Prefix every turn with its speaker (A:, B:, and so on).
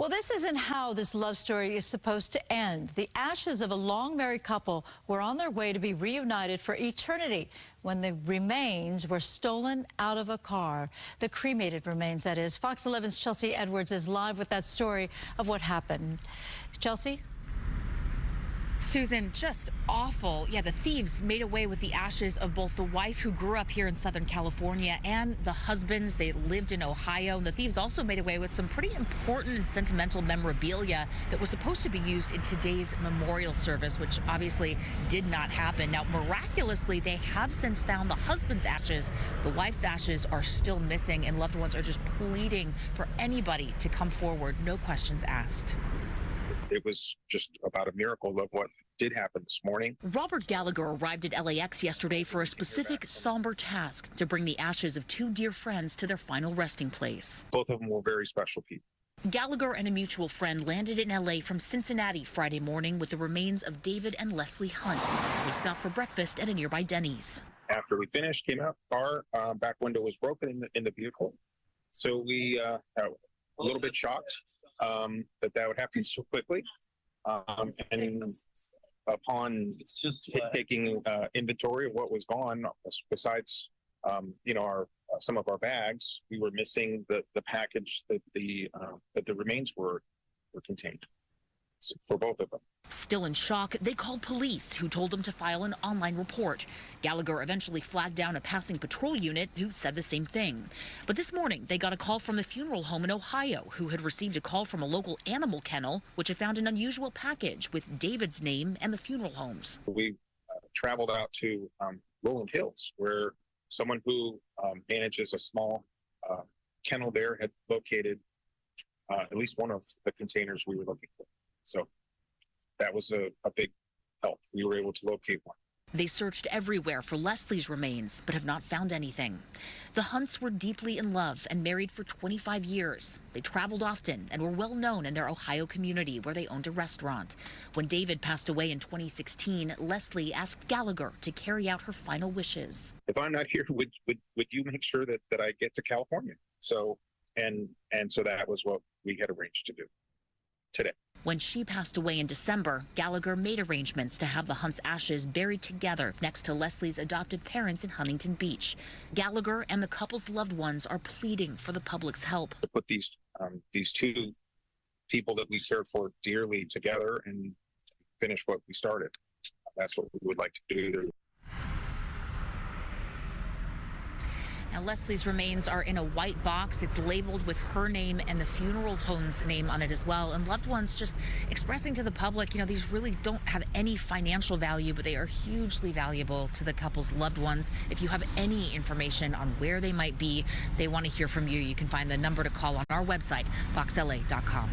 A: Well, this isn't how this love story is supposed to end. The ashes of a long married couple were on their way to be reunited for eternity when the remains were stolen out of a car. The cremated remains, that is. Fox 11's Chelsea Edwards is live with that story of what happened. Chelsea?
B: Susan, just awful. Yeah, the thieves made away with the ashes of both the wife who grew up here in Southern California and the husbands. They lived in Ohio. And the thieves also made away with some pretty important and sentimental memorabilia that was supposed to be used in today's memorial service, which obviously did not happen. Now, miraculously, they have since found the husband's ashes. The wife's ashes are still missing, and loved ones are just pleading for anybody to come forward. No questions asked.
C: It was just about a miracle of what did happen this morning.
B: Robert Gallagher arrived at LAX yesterday for a specific somber task: to bring the ashes of two dear friends to their final resting place.
C: Both of them were very special people.
B: Gallagher and a mutual friend landed in LA from Cincinnati Friday morning with the remains of David and Leslie Hunt. They stopped for breakfast at a nearby Denny's.
C: After we finished, came out, our back window was broken in the vehicle. So we a little bit shocked that would happen so quickly. And upon taking inventory of what was gone, besides some of our bags, we were missing the package that the remains were contained for both of them.
B: Still in shock, they called police, who told them to file an online report. Gallagher eventually flagged down a passing patrol unit who said the same thing. But this morning, they got a call from the funeral home in Ohio, who had received a call from a local animal kennel, which had found an unusual package with David's name and the funeral home's.
C: We traveled out to Rolling Hills, where someone who manages a small kennel there had located at least one of the containers we were looking for. So that was a big help. We were able to locate one.
B: They searched everywhere for Leslie's remains, but have not found anything. The Hunts were deeply in love and married for 25 years. They traveled often and were well known in their Ohio community, where they owned a restaurant. When David passed away in 2016, Leslie asked Gallagher to carry out her final wishes.
C: If I'm not here, would you make sure that I get to California? So so that was what we had arranged to do today.
B: When she passed away in December, Gallagher made arrangements to have the Hunts' ashes buried together next to Leslie's adopted parents in Huntington Beach. Gallagher and the couple's loved ones are pleading for the public's help.
C: To put these two people that we cared for dearly together and finish what we started. That's what we would like to do.
B: Now, Leslie's remains are in a white box. It's labeled with her name and the funeral home's name on it as well. And loved ones just expressing to the public, these really don't have any financial value, but they are hugely valuable to the couple's loved ones. If you have any information on where they might be, they want to hear from you. You can find the number to call on our website, foxla.com.